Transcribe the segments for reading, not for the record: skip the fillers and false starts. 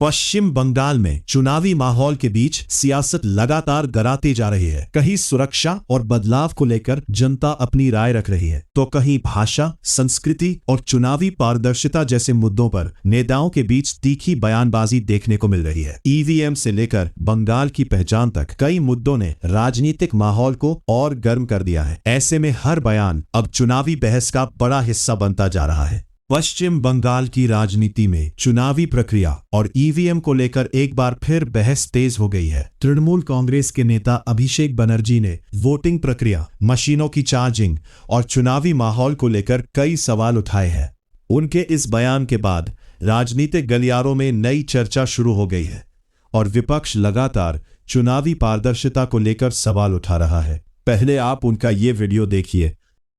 पश्चिम बंगाल में चुनावी माहौल के बीच सियासत लगातार गराती जा रही है। कहीं सुरक्षा और बदलाव को लेकर जनता अपनी राय रख रही है, तो कहीं भाषा, संस्कृति और चुनावी पारदर्शिता जैसे मुद्दों पर नेताओं के बीच तीखी बयानबाजी देखने को मिल रही है। ईवीएम से लेकर बंगाल की पहचान तक कई मुद्दों ने राजनीतिक माहौल को और गर्म कर दिया है। ऐसे में हर बयान अब चुनावी बहस का बड़ा हिस्सा बनता जा रहा है। पश्चिम बंगाल की राजनीति में चुनावी प्रक्रिया और ईवीएम को लेकर एक बार फिर बहस तेज हो गई है। तृणमूल कांग्रेस के नेता अभिषेक बनर्जी ने वोटिंग प्रक्रिया, मशीनों की चार्जिंग और चुनावी माहौल को लेकर कई सवाल उठाए हैं। उनके इस बयान के बाद राजनीतिक गलियारों में नई चर्चा शुरू हो गई है और विपक्ष लगातार चुनावी पारदर्शिता को लेकर सवाल उठा रहा है। पहले आप उनका ये वीडियो देखिए।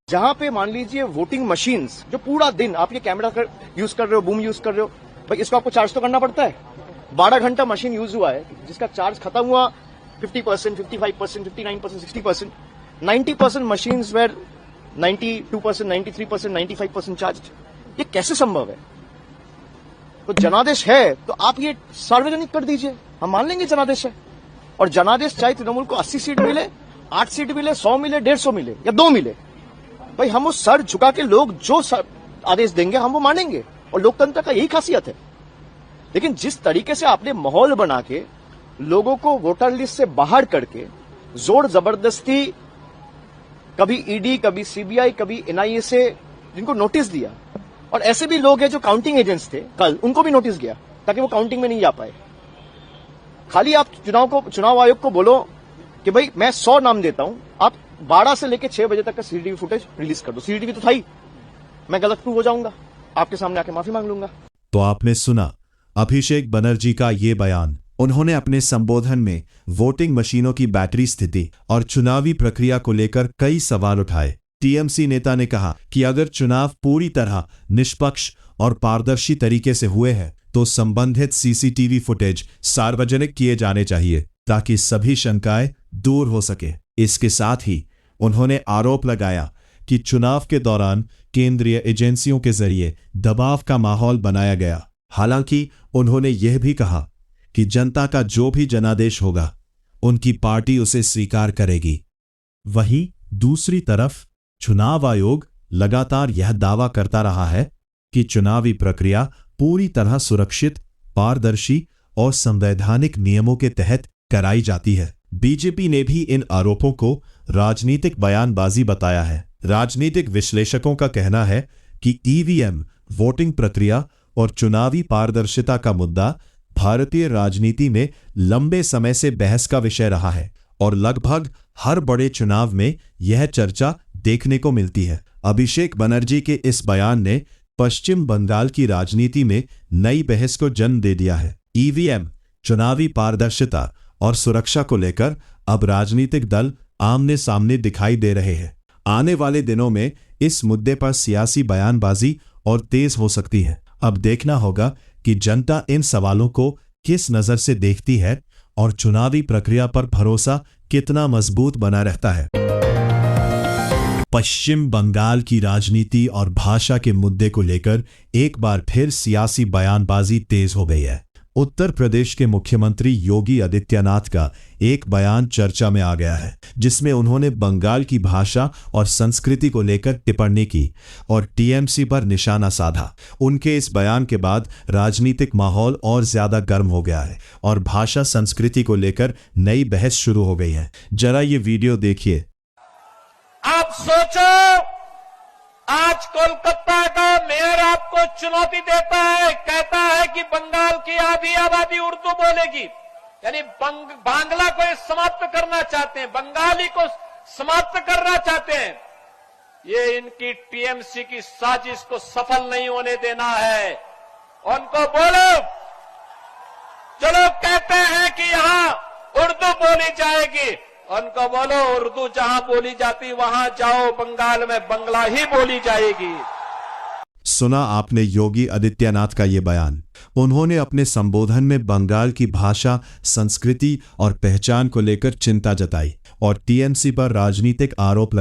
जहां पे मान लीजिए वोटिंग मशीन्स जो पूरा दिन आप ये कैमरा यूज कर रहे हो, बूम यूज कर रहे हो, भाई इसको आपको चार्ज तो करना पड़ता है। 12 घंटा मशीन यूज हुआ है, जिसका चार्ज खत्म हुआ 50%, 55%, 59%, 60%, 90% मशीन्स वेर 92%, 93%, 95% चार्ज। ये कैसे संभव है? तो जनादेश है तो आप ये सार्वजनिक कर दीजिए, हम मान लेंगे जनादेश है। और जनादेश चाहे तृणमूल को 80 सीट मिले, 8 सीट मिले, 100 मिले, 150 मिले या 2 मिले, भाई हम वो सर झुका के लोग जो आदेश देंगे हम वो मानेंगे, और लोकतंत्र का यही खासियत है। लेकिन जिस तरीके से आपने माहौल बना के लोगों को वोटर लिस्ट से बाहर करके जोर जबरदस्ती, कभी ईडी, कभी सीबीआई, कभी एनआईए से जिनको नोटिस दिया, और ऐसे भी लोग हैं जो काउंटिंग एजेंट्स थे कल, उनको भी नोटिस गया ताकि वो काउंटिंग में नहीं जा पाए। खाली आप चुनाव आयोग को बोलो कि भाई मैं 100 नाम देता हूं, आप 12 से लेकर 6 बजे तक का सीसीटीवी फुटेज रिलीज कर दो। सीसीटीवी तो था ही, मैं गलत प्रूव हो जाऊंगा, आपके सामने आके माफी मांग लूंगा। तो आपने सुना अभिषेक बनर्जी का ये बयान। उन्होंने अपने संबोधन में वोटिंग मशीनों की बैटरी स्थिति और चुनावी प्रक्रिया को लेकर कई सवाल उठाए। टीएमसी नेता ने कहा कि अगर चुनाव पूरी तरह निष्पक्ष और पारदर्शी तरीके से हुए हैं तो संबंधित सीसीटीवी फुटेज सार्वजनिक किए जाने चाहिए ताकि सभी शंकाएं दूर हो सके। इसके साथ ही उन्होंने आरोप लगाया कि चुनाव के दौरान केंद्रीय एजेंसियों के जरिए दबाव का माहौल बनाया गया। हालांकि उन्होंने यह भी कहा कि जनता का जो भी जनादेश होगा उनकी पार्टी उसे स्वीकार करेगी। वहीं दूसरी तरफ चुनाव आयोग लगातार यह दावा करता रहा है कि चुनावी प्रक्रिया पूरी तरह सुरक्षित, पारदर्शी और संवैधानिक नियमों के तहत कराई जाती है। बीजेपी ने भी इन आरोपों को राजनीतिक बयानबाजी बताया है। राजनीतिक विश्लेषकों का कहना है कि ईवीएम, वोटिंग प्रक्रिया और चुनावी पारदर्शिता का मुद्दा भारतीय राजनीति में लंबे समय से बहस का विषय रहा है और लगभग हर बड़े चुनाव में यह चर्चा देखने को मिलती है। अभिषेक बनर्जी के इस बयान ने पश्चिम बंगाल की राजनीति में नई बहस को जन्म दे दिया है। ईवीएम, चुनावी पारदर्शिता और सुरक्षा को लेकर अब राजनीतिक दल आमने सामने दिखाई दे रहे हैं। आने वाले दिनों में इस मुद्दे पर सियासी बयानबाजी और तेज हो सकती है। अब देखना होगा कि जनता इन सवालों को किस नजर से देखती है और चुनावी प्रक्रिया पर भरोसा कितना मजबूत बना रहता है। पश्चिम बंगाल की राजनीति और भाषा के मुद्दे को लेकर एक बार फिर सियासी बयानबाजी तेज हो गई है। उत्तर प्रदेश के मुख्यमंत्री योगी आदित्यनाथ का एक बयान चर्चा में आ गया है, जिसमें उन्होंने बंगाल की भाषा और संस्कृति को लेकर टिप्पणी की और टीएमसी पर निशाना साधा। उनके इस बयान के बाद राजनीतिक माहौल और ज्यादा गर्म हो गया है और भाषा संस्कृति को लेकर नई बहस शुरू हो गई है। जरा ये वीडियो देखिए। आप सोचो, आज कोलकाता का मेयर आपको चुनौती देता है, कहता है कि बंगाल की आधी आबादी उर्दू बोलेगी, यानी बांग्ला को समाप्त करना चाहते हैं, बंगाली को समाप्त करना चाहते हैं। ये इनकी टीएमसी की साजिश को सफल नहीं होने देना है। उनको बोलो, चलो कहते हैं कि यहां उर्दू बोली जाएगी, उनको बोलो उर्दू जहां बोली जाती वहां जाओ, बंगाल में बंगला ही बोली जाएगी। सुना आपने योगी आदित्यनाथ का ये बयान। उन्होंने अपने संबोधन में बंगाल की भाषा, संस्कृति और पहचान को लेकर चिंता जताई और टीएमसी पर राजनीतिक आरोप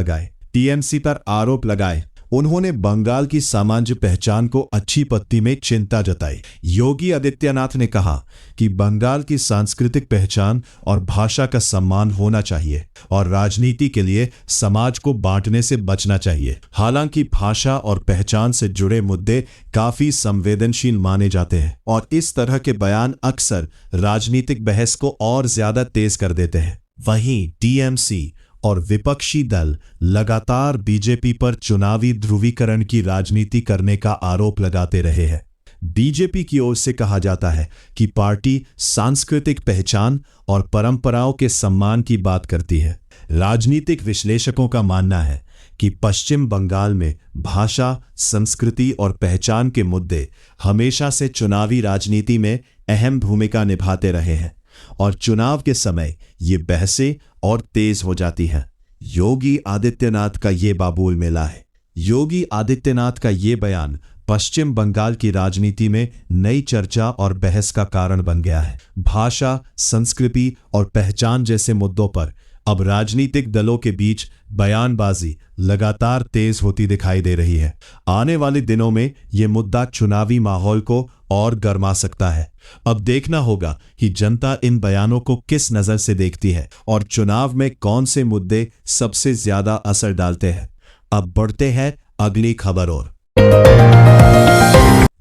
लगाए। उन्होंने बंगाल की सामान्य पहचान को अच्छी पत्ती में चिंता जताई। योगी आदित्यनाथ ने कहा कि बंगाल की सांस्कृतिक पहचान और भाषा का सम्मान होना चाहिए और राजनीति के लिए समाज को बांटने से बचना चाहिए। हालांकि भाषा और पहचान से जुड़े मुद्दे काफी संवेदनशील माने जाते हैं और इस तरह के बयान अक्सर राजनीतिक बहस को और ज्यादा तेज कर देते हैं। वहीं टीएमसी और विपक्षी दल लगातार बीजेपी पर चुनावी ध्रुवीकरण की राजनीति करने का आरोप लगाते रहे हैं। बीजेपी की ओर से कहा जाता है कि पार्टी सांस्कृतिक पहचान और परंपराओं के सम्मान की बात करती है। राजनीतिक विश्लेषकों का मानना है कि पश्चिम बंगाल में भाषा, संस्कृति और पहचान के मुद्दे हमेशा से चुनावी राजनीति में अहम भूमिका निभाते रहे हैं और चुनाव के समय ये बहसें और तेज हो जाती हैं। योगी आदित्यनाथ का ये बाबूल मेला है। योगी आदित्यनाथ का ये बयान पश्चिम बंगाल की राजनीति में नई चर्चा और बहस का कारण बन गया है। भाषा, संस्कृति और पहचान जैसे मुद्दों पर अब राजनीतिक दलों के बीच बयानबाजी लगातार तेज होती दिखाई दे रही है। आने वाले दिनों में ये मुद्दा चुनावी माहौल को और गर्मा सकता है। अब देखना होगा कि जनता इन बयानों को किस नजर से देखती है और चुनाव में कौन से मुद्दे सबसे ज्यादा असर डालते हैं। अब बढ़ते हैं अगली खबर और।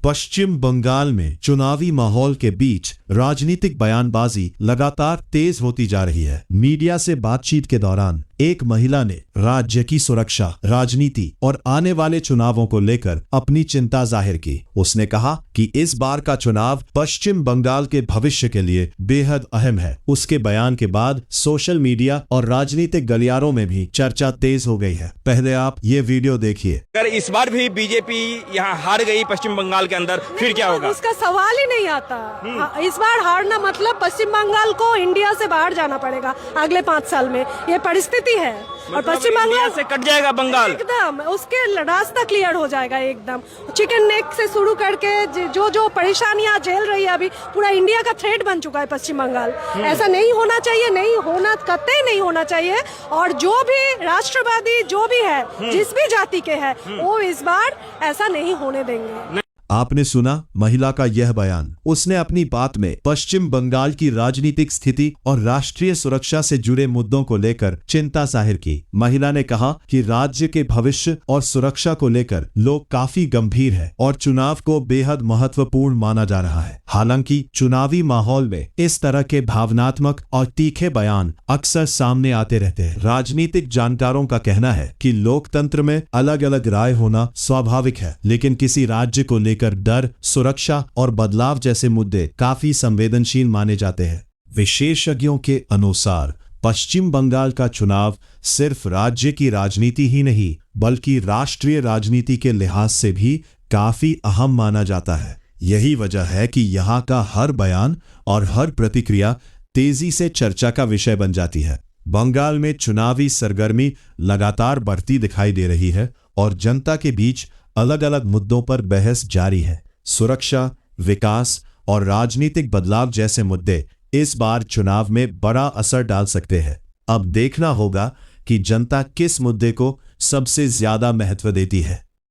पश्चिम बंगाल में चुनावी माहौल के बीच राजनीतिक बयानबाजी लगातार तेज होती जा रही है। मीडिया से बातचीत के दौरान एक महिला ने राज्य की सुरक्षा, राजनीति और आने वाले चुनावों को लेकर अपनी चिंता जाहिर की। उसने कहा कि इस बार का चुनाव पश्चिम बंगाल के भविष्य के लिए बेहद अहम है। उसके बयान के बाद सोशल मीडिया और राजनीतिक गलियारों में भी चर्चा तेज हो गई है। पहले आप ये वीडियो देखिए। अगर इस बार भी बीजेपी यहाँ हार गई पश्चिम बंगाल के अंदर, फिर क्या होगा? उसका सवाल ही नहीं आता। इस बार हारना मतलब पश्चिम बंगाल को इंडिया से बाहर जाना पड़ेगा अगले 5 साल में। ये परिस्थिति है और पश्चिम बंगाल से कट जाएगा बंगाल एकदम, उसके रास्ता क्लियर हो जाएगा एकदम। चिकन नेक से शुरू करके जो जो परेशानियां झेल रही है अभी, पूरा इंडिया का थ्रेट बन चुका है पश्चिम बंगाल। ऐसा नहीं होना चाहिए, नहीं होना, कतई नहीं होना चाहिए। और जो भी राष्ट्रवादी जो भी है, जिस भी जाति के है, वो इस बार ऐसा नहीं होने देंगे। आपने सुना महिला का यह बयान। उसने अपनी बात में पश्चिम बंगाल की राजनीतिक स्थिति और राष्ट्रीय सुरक्षा से जुड़े मुद्दों को लेकर चिंता जाहिर की। महिला ने कहा कि राज्य के भविष्य और सुरक्षा को लेकर लोग काफी गंभीर हैं और चुनाव को बेहद महत्वपूर्ण माना जा रहा है। हालांकि चुनावी माहौल में इस तरह के भावनात्मक और तीखे बयान अक्सर सामने आते रहते हैं। राजनीतिक जानकारों का कहना है कि लोकतंत्र में अलग अलग राय होना स्वाभाविक है, लेकिन किसी राज्य को लेकर डर, सुरक्षा और बदलाव जैसे मुद्दे काफी संवेदनशील माने जाते हैं। विशेषज्ञों के अनुसार पश्चिम बंगाल का चुनाव सिर्फ राज्य की राजनीति ही नहीं, बल्कि राष्ट्रीय राजनीति के लिहाज से भी काफी अहम माना जाता है। यही वजह है कि यहाँ का हर बयान और हर प्रतिक्रिया तेजी से चर्चा का विषय बन जाती है। बंगाल में चुनावी सरगर्मी लगातार बढ़ती दिखाई दे रही है और जनता के बीच अलग अलग मुद्दों पर बहस जारी है। सुरक्षा, विकास और राजनीतिक बदलाव जैसे मुद्दे इस बार चुनाव में बड़ा असर डाल सकते हैं। अब देखना होगा कि जनता किस मुद्दे को सबसे ज्यादा महत्व देती है।